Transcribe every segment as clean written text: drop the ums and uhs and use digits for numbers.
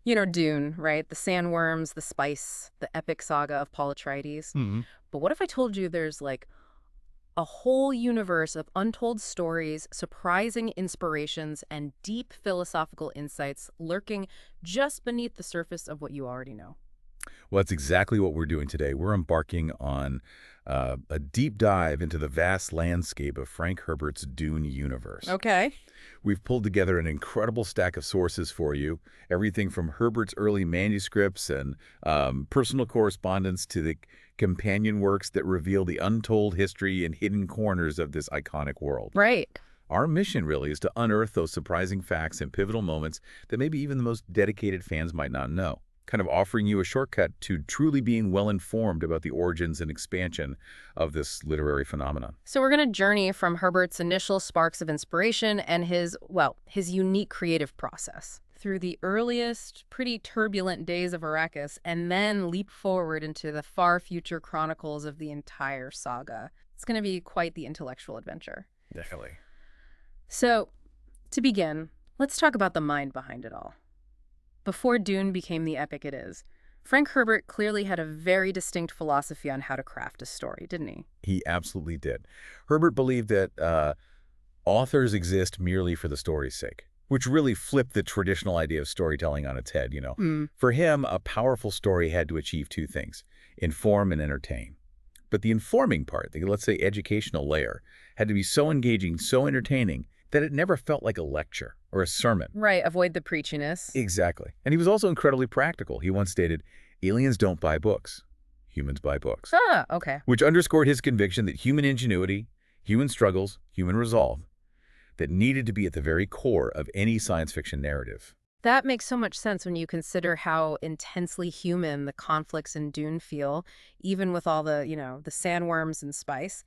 You know, Dune, right? The sandworms, the spice, the epic saga of Paul Atreides. Hmm. But what if I told you there's like a whole universe of untold stories, surprising inspirations, and deep philosophical insights lurking just beneath the surface of what you already know? Well, that's exactly what we're doing today. We're embarking on a deep dive into the vast landscape of Frank Herbert's Dune universe. Okay. We've pulled together an incredible stack of sources for you, everything from Herbert's early manuscripts and personal correspondence to the companion works that reveal the untold history and hidden corners of this iconic world. Right. Our mission really is to unearth those surprising facts and pivotal moments that maybe even the most dedicated fans might not know, kind of offering you a shortcut to truly being well-informed about the origins and expansion of this literary phenomenon. So we're going to journey from Herbert's initial sparks of inspiration and his unique creative process through the earliest, pretty turbulent days of Arrakis, and then leap forward into the far future chronicles of the entire saga. It's going to be quite the intellectual adventure. Definitely. So, to begin, let's talk about the mind behind it all. Before Dune became the epic it is, Frank Herbert clearly had a very distinct philosophy on how to craft a story, didn't he? He absolutely did. Herbert believed that authors exist merely for the story's sake, which really flipped the traditional idea of storytelling on its head. Hmm. For him, a powerful story had to achieve two things: inform and entertain. But the informing part, the, let's say, educational layer, had to be so engaging, so entertaining, that it never felt like a lecture or a sermon. Right, avoid the preachiness. Exactly. And he was also incredibly practical. He once stated, aliens don't buy books. Humans buy books. Ah, okay. Which underscored his conviction that human ingenuity, human struggles, human resolve, that needed to be at the very core of any science fiction narrative. That makes so much sense when you consider how intensely human the conflicts in Dune feel, even with all the sandworms and spice.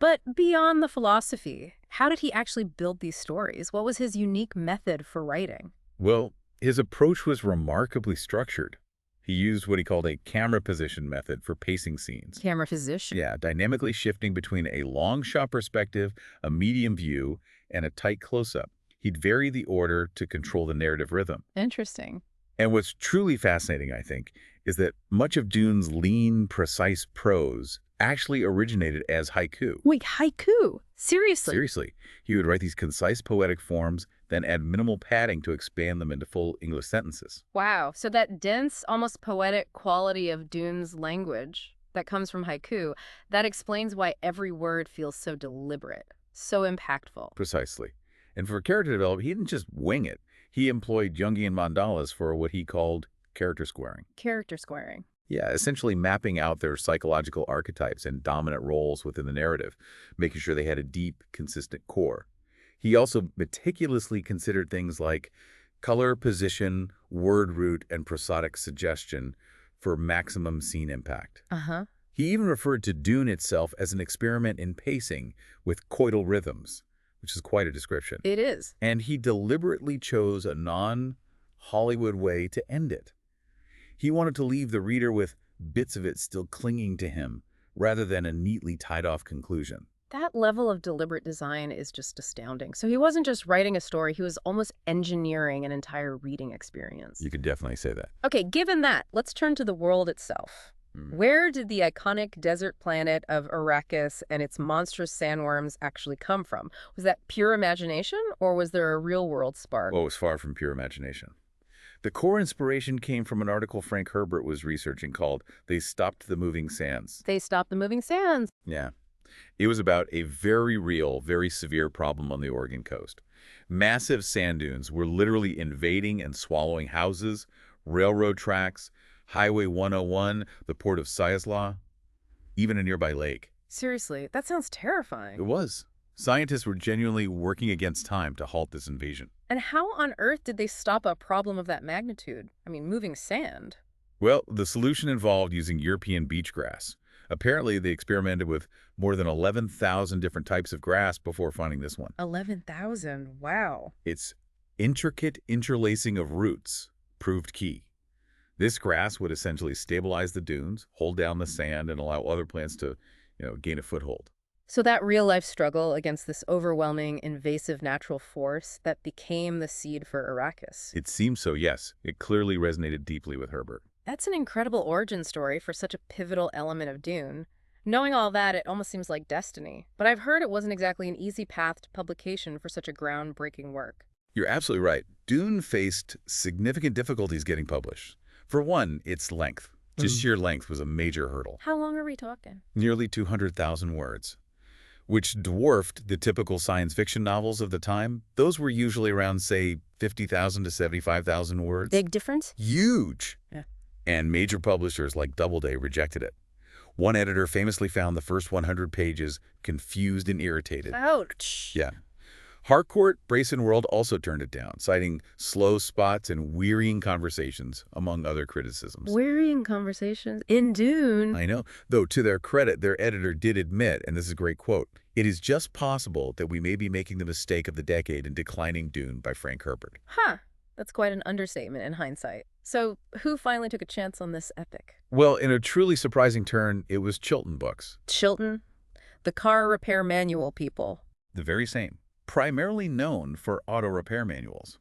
But beyond the philosophy, how did he actually build these stories? What was his unique method for writing? Well, his approach was remarkably structured. He used what he called a camera position method for pacing scenes. Camera physician. Yeah, dynamically shifting between a long shot perspective, a medium view, and a tight close-up. He'd vary the order to control the narrative rhythm. Interesting. And what's truly fascinating, I think, is that much of Dune's lean, precise prose actually originated as haiku. Wait, haiku? Seriously? Seriously, he would write these concise poetic forms, then add minimal padding to expand them into full English sentences. Wow. So that dense, almost poetic quality of Dune's language that comes from haiku, that explains why every word feels so deliberate, so impactful. Precisely. And for character development, he didn't just wing it. He employed Jungian mandalas for what he called character squaring. Character squaring. Yeah, essentially mapping out their psychological archetypes and dominant roles within the narrative, making sure they had a deep, consistent core. He also meticulously considered things like color, position, word root, and prosodic suggestion for maximum scene impact. Uh-huh. He even referred to Dune itself as an experiment in pacing with coital rhythms, which is quite a description. It is. And he deliberately chose a non-Hollywood way to end it. He wanted to leave the reader with bits of it still clinging to him, rather than a neatly tied-off conclusion. That level of deliberate design is just astounding. So he wasn't just writing a story, he was almost engineering an entire reading experience. You could definitely say that. Okay, given that, let's turn to the world itself. Where did the iconic desert planet of Arrakis and its monstrous sandworms actually come from? Was that pure imagination, or was there a real-world spark? Oh, it was far from pure imagination. The core inspiration came from an article Frank Herbert was researching called "They Stopped the Moving Sands." They stopped the moving sands. Yeah. It was about a very real, very severe problem on the Oregon coast. Massive sand dunes were literally invading and swallowing houses, railroad tracks, Highway 101, the port of Siaslaw, even a nearby lake. Seriously, that sounds It terrifying. was. Scientists were genuinely working against time to halt this invasion. And how on earth did they stop a problem of that magnitude? I mean, moving sand. Well, the solution involved using European beach grass. Apparently, they experimented with more than 11,000 different types of grass before finding this one. 11,000. Wow. Its intricate interlacing of roots proved key. This grass would essentially stabilize the dunes, hold down the sand, and allow other plants to, gain a foothold. So that real-life struggle against this overwhelming, invasive natural force that became the seed for Arrakis. It seems so, yes. It clearly resonated deeply with Herbert. That's an incredible origin story for such a pivotal element of Dune. Knowing all that, it almost seems like destiny. But I've heard it wasn't exactly an easy path to publication for such a groundbreaking work. You're absolutely right. Dune faced significant difficulties getting published. For one, its length. Just sheer length was a major hurdle. How long are we talking? Nearly 200,000 words, which dwarfed the typical science fiction novels of the time. Those were usually around, say, 50,000 to 75,000 words. Big difference? Huge. Yeah. And major publishers like Doubleday rejected it. One editor famously found the first 100 pages confused and irritated. Ouch. Yeah. Harcourt, Brace and World also turned it down, citing slow spots and wearying conversations, among other criticisms. Wearying conversations in Dune. I know. Though, to their credit, their editor did admit, and this is a great quote, "It is just possible that we may be making the mistake of the decade in declining Dune by Frank Herbert." Huh. That's quite an understatement in hindsight. So, who finally took a chance on this epic? Well, in a truly surprising turn, it was Chilton Books. Chilton? The car repair manual people. The very same. Primarily known for auto repair manuals.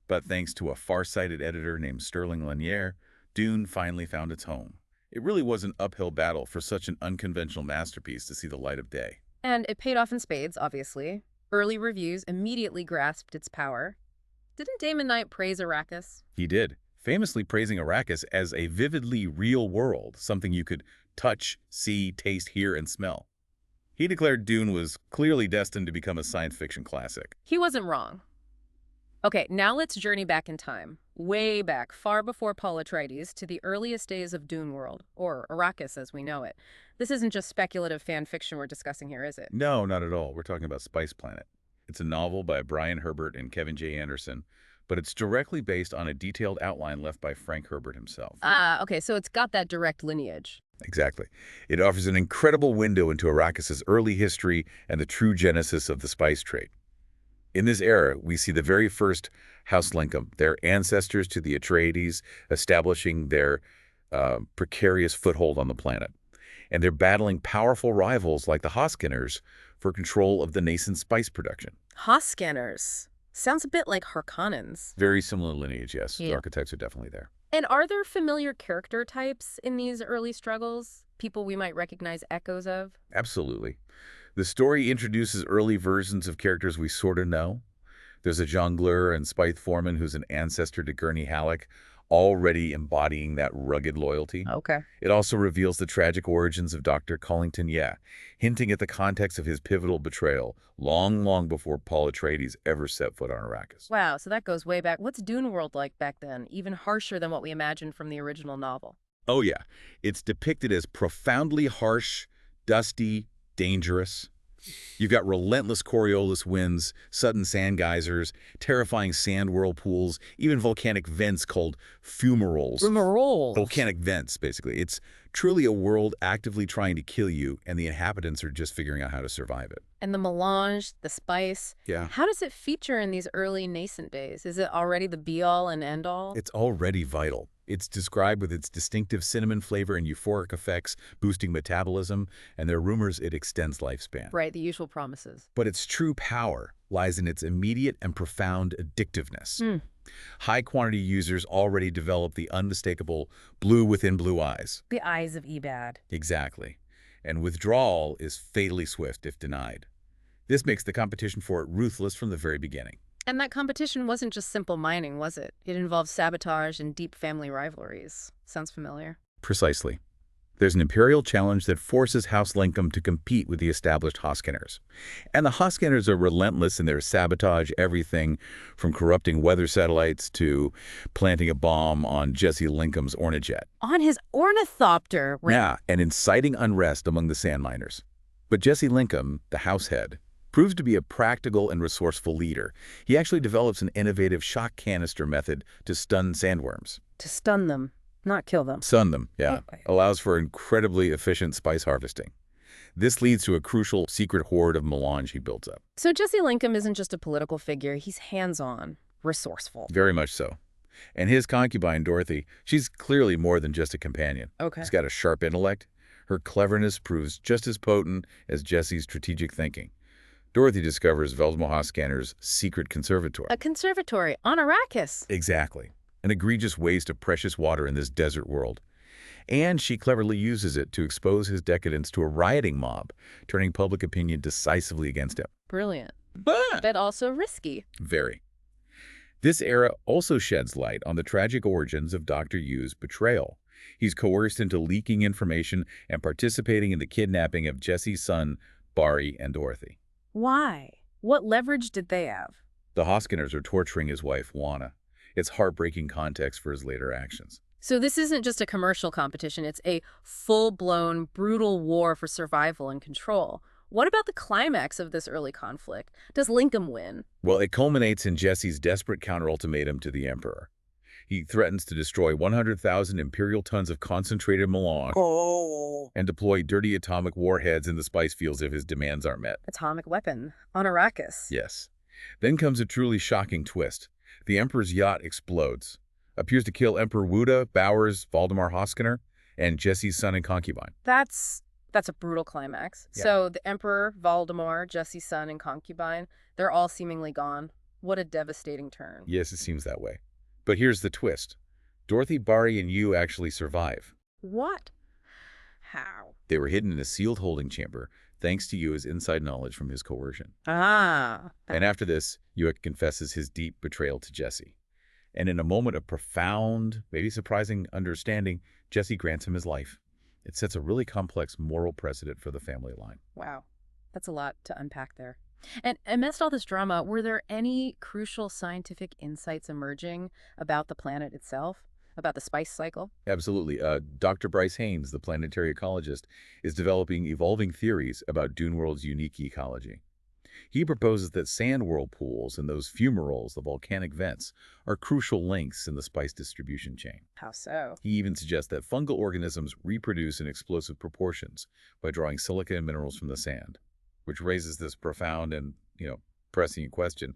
But thanks to a far-sighted editor named Sterling Lanier, Dune finally found its home. It really was an uphill battle for such an unconventional masterpiece to see the light of day. And it paid off in spades, obviously. Early reviews immediately grasped its power. Didn't Damon Knight praise Arrakis? He did, famously praising Arrakis as a vividly real world, something you could touch, see, taste, hear, and smell. He declared Dune was clearly destined to become a science fiction classic. He wasn't wrong. Okay, now let's journey back in time. Way back, far before Paul Atreides, to the earliest days of Dune World, or Arrakis as we know it. This isn't just speculative fan fiction we're discussing here, is it? No, not at all. We're talking about Spice Planet. It's a novel by Brian Herbert and Kevin J. Anderson, but it's directly based on a detailed outline left by Frank Herbert himself. Okay, so it's got that direct lineage. Exactly. It offers an incredible window into Arrakis' early history and the true genesis of the spice trade. In this era, we see the very first House Linkam, their ancestors to the Atreides, establishing their precarious foothold on the planet. And they're battling powerful rivals like the Hoskenners for control of the nascent spice production. Hoskenners. Sounds a bit like Harkonnens. Very similar lineage, yes. Yeah. The archetypes are definitely there. And are there familiar character types in these early struggles? People we might recognize echoes of? Absolutely. The story introduces early versions of characters we sort of know. There's a jongleur and Spythe Foreman who's an ancestor to Gurney Halleck, already embodying that rugged loyalty. Okay. It also reveals the tragic origins of Dr. Collington Yeh, hinting at the context of his pivotal betrayal long, long before Paul Atreides ever set foot on Arrakis. Wow, so that goes way back. What's Dune World like back then? Even harsher than what we imagined from the original novel. Oh yeah, it's depicted as profoundly harsh, dusty, dangerous. You've got relentless Coriolis winds, sudden sand geysers, terrifying sand whirlpools, even volcanic vents called fumaroles. Fumaroles. Volcanic vents, basically. It's truly a world actively trying to kill you, and the inhabitants are just figuring out how to survive it. And the melange, the spice. Yeah. How does it feature in these early nascent days? Is it already the be-all and end-all? It's already vital. It's described with its distinctive cinnamon flavor and euphoric effects, boosting metabolism, and there are rumors it extends lifespan. Right, the usual promises. But its true power lies in its immediate and profound addictiveness. High-quantity users already develop the unmistakable blue within blue eyes. The eyes of Ebad. Exactly. And withdrawal is fatally swift if denied. This makes the competition for it ruthless from the very beginning. And that competition wasn't just simple mining, was it? It involved sabotage and deep family rivalries. Sounds familiar. Precisely. There's an imperial challenge that forces House Linkam to compete with the established Hoskenners. And the Hoskenners are relentless in their sabotage, everything from corrupting weather satellites to planting a bomb on Jesse Linkam's Ornithjet. On his ornithopter. Yeah, and inciting unrest among the sand miners. But Jesse Linkam, the house head, proves to be a practical and resourceful leader. He actually develops an innovative shock canister method to stun sandworms. To stun them, not kill them. Stun them, yeah. Okay. Allows for incredibly efficient spice harvesting. This leads to a crucial secret hoard of melange he builds up. So Jesse Linkam isn't just a political figure. He's hands-on, resourceful. Very much so. And his concubine, Dorothy, she's clearly more than just a companion. Okay. She's got a sharp intellect, Her cleverness proves just as potent as Jesse's strategic thinking. Dorothy discovers Vel'Moha Scanner's secret conservatory. A conservatory on Arrakis. Exactly. An egregious waste of precious water in this desert world. And she cleverly uses it to expose his decadence to a rioting mob, turning public opinion decisively against him. Brilliant. But But also risky. very. This era also sheds light on the tragic origins of Dr. Yu's betrayal. He's coerced into leaking information and participating in the kidnapping of Jesse's son, Bari, and Dorothy. Why? What leverage did they have? The Hoskyners are torturing his wife, Juana. It's heartbreaking context for his later actions. So this isn't just a commercial competition, it's a full-blown, brutal war for survival and control. What about the climax of this early conflict? Does Linkam win? Well, it culminates in Jesse's desperate counter-ultimatum to the Emperor. He threatens to destroy 100,000 Imperial tons of concentrated melange and deploy dirty atomic warheads in the spice fields if his demands aren't met. Atomic weapon on Arrakis. Yes. Then comes a truly shocking twist. The Emperor's yacht explodes, appears to kill Emperor Wuda, Bowers, Valdemar Hoskyner, and Jesse's son and concubine. That's a brutal climax. Yeah. So the Emperor, Valdemar, Jesse's son, and concubine, they're all seemingly gone. What a devastating turn. Yes, it seems that way. But here's the twist. Dorothy, Bari, and Yu actually survive. What? How? They were hidden in a sealed holding chamber, thanks to Yu's inside knowledge from his coercion. Ah. And after this, Yu confesses his deep betrayal to Jesse. And in a moment of profound, maybe surprising understanding, Jesse grants him his life. It sets a really complex moral precedent for the family line. Wow. That's a lot to unpack there. And amidst all this drama, were there any crucial scientific insights emerging about the planet itself? About the spice cycle? Absolutely. Dr. Bryce Haynes, the planetary ecologist, is developing evolving theories about Dune World's unique ecology. He proposes that sand whirlpools and those fumaroles, the volcanic vents, are crucial links in the spice distribution chain. How so? He even suggests that fungal organisms reproduce in explosive proportions by drawing silica and minerals from the sand, which raises this profound and, pressing question.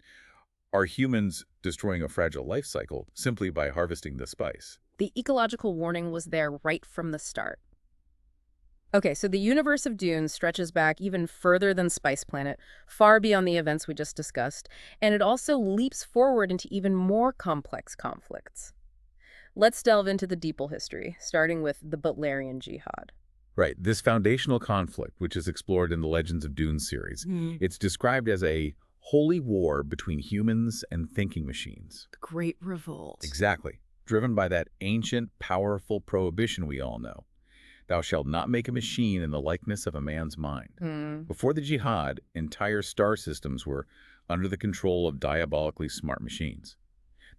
Are humans destroying a fragile life cycle simply by harvesting the spice? The ecological warning was there right from the start. Okay, so the universe of Dune stretches back even further than Spice Planet, far beyond the events we just discussed, and it also leaps forward into even more complex conflicts. Let's delve into the deeper history, starting with the Butlerian Jihad. Right, this foundational conflict, which is explored in the Legends of Dune series, it's described as a holy war between humans and thinking machines. The Great Revolt. Exactly, driven by that ancient, powerful prohibition we all know. Thou shalt not make a machine in the likeness of a man's mind. Before the jihad, entire star systems were under the control of diabolically smart machines.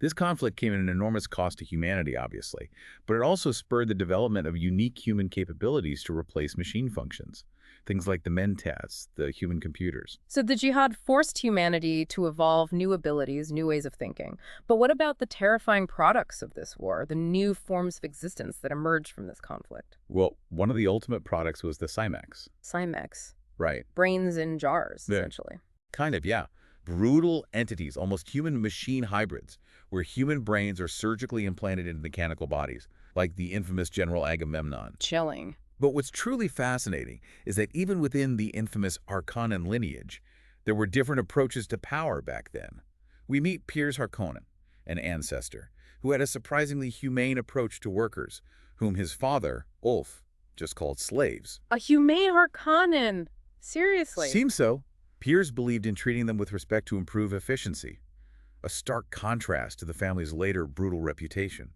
This conflict came at an enormous cost to humanity, obviously, but it also spurred the development of unique human capabilities to replace machine functions. Things like the Mentats, the human computers. So the jihad forced humanity to evolve new abilities, new ways of thinking. But what about the terrifying products of this war, the new forms of existence that emerged from this conflict? Well, one of the ultimate products was the Cymex. Cymex. Right. Brains in jars, Yeah. essentially. Kind of, yeah. Brutal entities, almost human-machine hybrids, where human brains are surgically implanted into mechanical bodies, like the infamous General Agamemnon. Chilling. But what's truly fascinating is that even within the infamous Harkonnen lineage, there were different approaches to power back then. We meet Piers Harkonnen, an ancestor, who had a surprisingly humane approach to workers, whom his father, Ulf, just called slaves. A humane Harkonnen! Seriously? Seems so. Piers believed in treating them with respect to improve efficiency, a stark contrast to the family's later brutal reputation.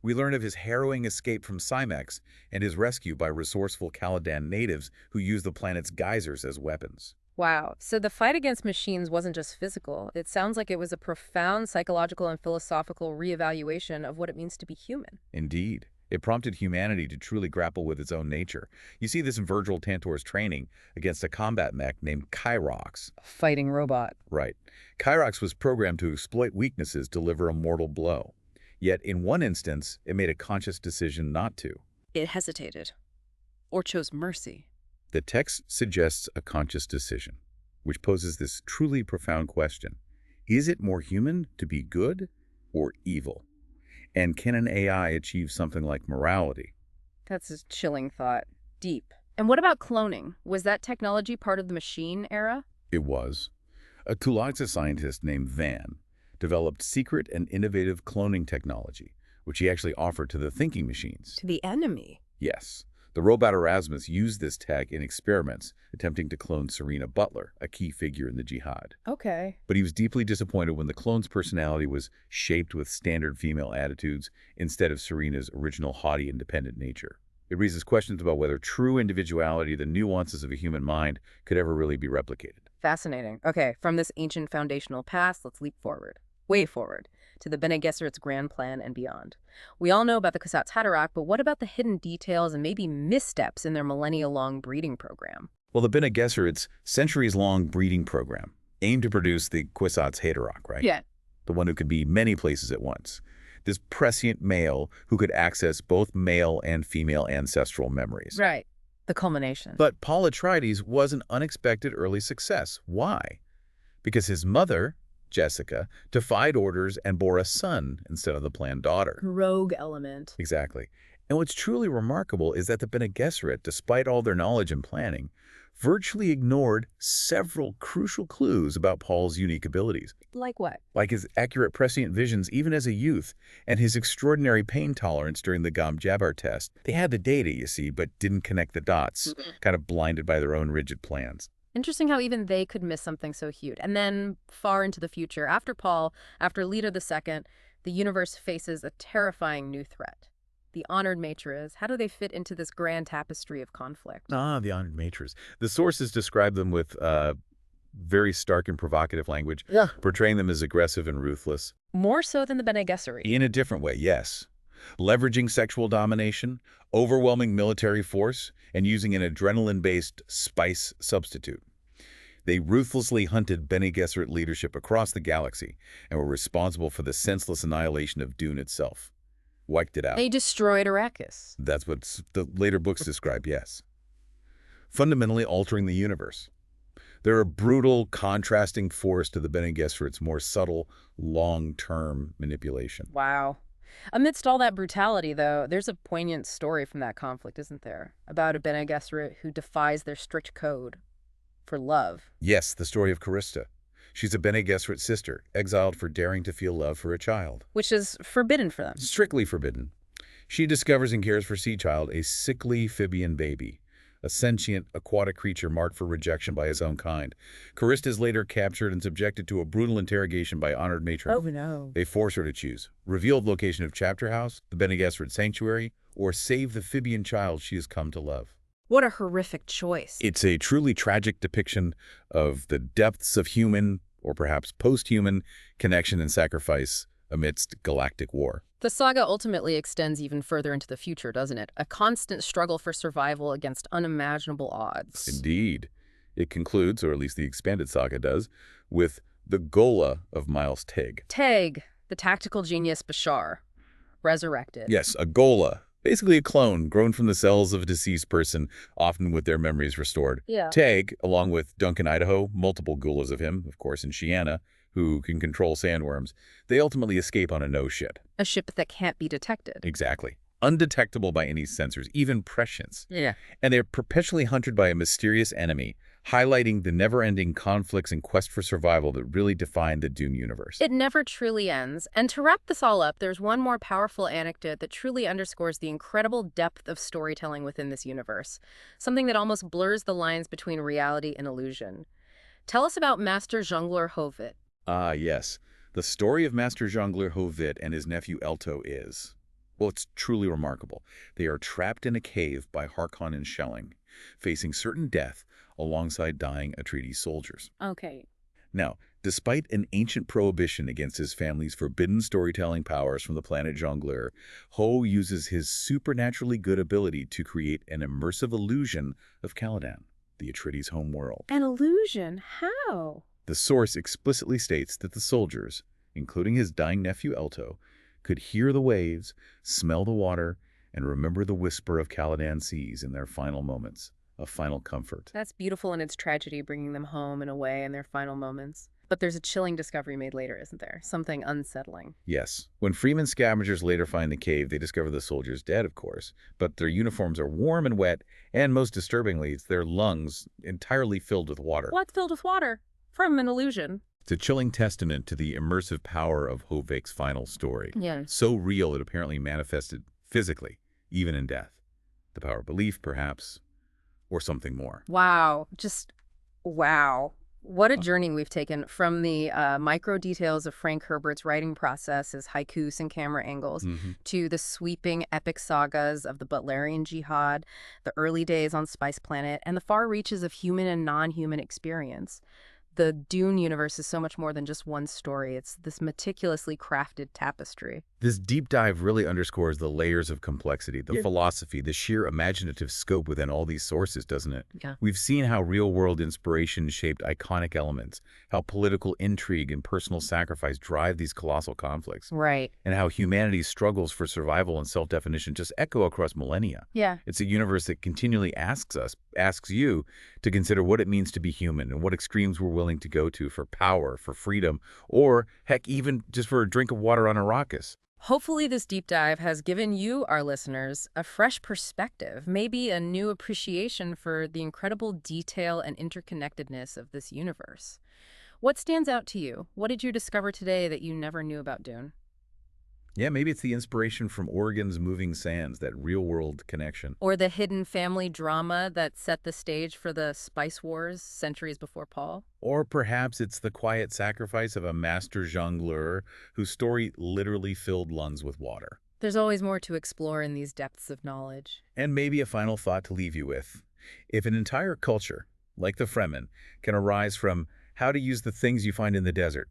We learn of his harrowing escape from Cymex and his rescue by resourceful Caladan natives who used the planet's geysers as weapons. Wow. So the fight against machines wasn't just physical. It sounds like it was a profound psychological and philosophical reevaluation of what it means to be human. Indeed. It prompted humanity to truly grapple with its own nature. You see this in Virgil Tantor's training against a combat mech named Kyrox. A fighting robot. Right. Kyrox was programmed to exploit weaknesses to deliver a mortal blow. Yet, in one instance, it made a conscious decision not to. It hesitated. Or chose mercy. The text suggests a conscious decision, which poses this truly profound question. Is it more human to be good or evil? And can an AI achieve something like morality? That's a chilling thought. Deep. And what about cloning? Was that technology part of the machine era? It was. A Tulaxa scientist named Van developed secret and innovative cloning technology, which he actually offered to the thinking machines. To the enemy. Yes, the robot Erasmus used this tech in experiments, attempting to clone Serena Butler, a key figure in the jihad. Okay. But he was deeply disappointed when the clone's personality was shaped with standard female attitudes instead of Serena's original haughty, independent nature. It raises questions about whether true individuality, the nuances of a human mind, could ever really be replicated. Fascinating. Okay, from this ancient foundational past, let's leap forward. Way forward. To the Bene Gesserit's grand plan and beyond. We all know about the Kwisatz Haderach, but what about the hidden details and maybe missteps in their millennia-long breeding program? Well, the Bene Gesserit's centuries-long breeding program aimed to produce the Kwisatz Haderach, right? Yeah. The one who could be many places at once. This prescient male who could access both male and female ancestral memories. Right. The culmination. But Paul Atreides was an unexpected early success. Why? Because his mother, Jessica, defied orders and bore a son instead of the planned daughter. Rogue element. Exactly. And what's truly remarkable is that the Bene Gesserit, despite all their knowledge and planning, virtually ignored several crucial clues about Paul's unique abilities. Like what? Like his accurate prescient visions even as a youth, and his extraordinary pain tolerance during the Gom Jabbar test. They had the data, you see, but didn't connect the dots, kind of blinded by their own rigid plans. Interesting how even they could miss something so huge. And then, far into the future, after Paul, after Leto II, the universe faces a terrifying new threat. The Honored Matres. How do they fit into this grand tapestry of conflict? The Honored Matres. The sources describe them with very stark and provocative language, portraying them as aggressive and ruthless. More so than the Bene Gesserit. In a different way, yes. Leveraging sexual domination, overwhelming military force, and using an adrenaline-based spice substitute. They ruthlessly hunted Bene Gesserit leadership across the galaxy and were responsible for the senseless annihilation of Dune itself. Wiped it out. They destroyed Arrakis. That's what the later books describe, yes. Fundamentally altering the universe. They're a brutal, contrasting force to the Bene Gesserit's more subtle, long-term manipulation. Wow. Amidst all that brutality, though, there's a poignant story from that conflict, isn't there? About a Bene Gesserit who defies their strict code for love. Yes, the story of Callista. She's a Bene Gesserit sister, exiled for daring to feel love for a child. Which is forbidden for them. Strictly forbidden. She discovers and cares for Seachild, a sickly Phibian baby, a sentient, aquatic creature marked for rejection by his own kind. Callista is later captured and subjected to a brutal interrogation by Honored Matres. Oh, no. They force her to choose. Revealed location of Chapter House, the Bene Gesserit Sanctuary, or save the Phibian child she has come to love. What a horrific choice. It's a truly tragic depiction of the depths of human, or perhaps post-human, connection and sacrifice amidst galactic war. The saga ultimately extends even further into the future, doesn't it? A constant struggle for survival against unimaginable odds. Indeed. It concludes, or at least the expanded saga does, with the Gola of Miles Teg. Teg, the tactical genius Bashar, resurrected. Yes, a Gola. Basically a clone grown from the cells of a deceased person, often with their memories restored. Yeah. Teg, along with Duncan Idaho, multiple Gulas of him, of course, and Shiana, who can control sandworms, they ultimately escape on a no-ship. A ship that can't be detected. Exactly. Undetectable by any sensors, even prescience. Yeah. And they're perpetually hunted by a mysterious enemy, highlighting the never-ending conflicts and quest for survival that really define the Dune universe. It never truly ends. And to wrap this all up, there's one more powerful anecdote that truly underscores the incredible depth of storytelling within this universe, something that almost blurs the lines between reality and illusion. Tell us about Master Jongleur Hovit. Ah, yes. The story of Master Jongleur Hovit and his nephew Elto is, well, it's truly remarkable. They are trapped in a cave by Harkonnen shelling, facing certain death alongside dying Atreides soldiers. Okay. Now, despite an ancient prohibition against his family's forbidden storytelling powers from the planet Jongleur, Ho uses his supernaturally good ability to create an immersive illusion of Caladan, the Atreides' home world. An illusion? How? The source explicitly states that the soldiers, including his dying nephew Elto, could hear the waves, smell the water, and remember the whisper of Caladan seas in their final moments, a final comfort. That's beautiful in its tragedy, bringing them home in a way in their final moments. But there's a chilling discovery made later, isn't there? Something unsettling. Yes. When Freeman scavengers later find the cave, they discover the soldiers dead, of course, but their uniforms are warm and wet, and most disturbingly, it's their lungs entirely filled with water. What filled with water? From an illusion. It's a chilling testament to the immersive power of Hovig's final story. Yeah. So real it apparently manifested physically, even in death. The power of belief, perhaps, or something more. Wow. Just wow. What a journey we've taken from the micro details of Frank Herbert's writing process, his haikus and camera angles, to the sweeping epic sagas of the Butlerian Jihad, the early days on Spice Planet, and the far reaches of human and non-human experience. The Dune universe is so much more than just one story. It's this meticulously crafted tapestry. This deep dive really underscores the layers of complexity, the philosophy, the sheer imaginative scope within all these sources, doesn't it? Yeah. We've seen how real-world inspiration shaped iconic elements, how political intrigue and personal sacrifice drive these colossal conflicts, Right. and how humanity's struggles for survival and self-definition just echo across millennia. Yeah. It's a universe that continually asks you to consider what it means to be human and what extremes we're willing to go to for power, for freedom, or, heck, even just for a drink of water on Arrakis. Hopefully this deep dive has given you, our listeners, a fresh perspective, maybe a new appreciation for the incredible detail and interconnectedness of this universe. What stands out to you? What did you discover today that you never knew about Dune? Yeah, maybe it's the inspiration from Oregon's moving sands, that real-world connection. Or the hidden family drama that set the stage for the Spice Wars centuries before Paul? Or perhaps it's the quiet sacrifice of a master jongleur whose story literally filled lungs with water. There's always more to explore in these depths of knowledge. And maybe a final thought to leave you with. If an entire culture, like the Fremen, can arise from how to use the things you find in the desert,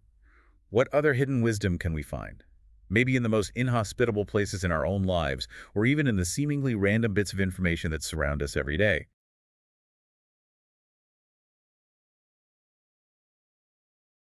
what other hidden wisdom can we find? Maybe in the most inhospitable places in our own lives, or even in the seemingly random bits of information that surround us every day.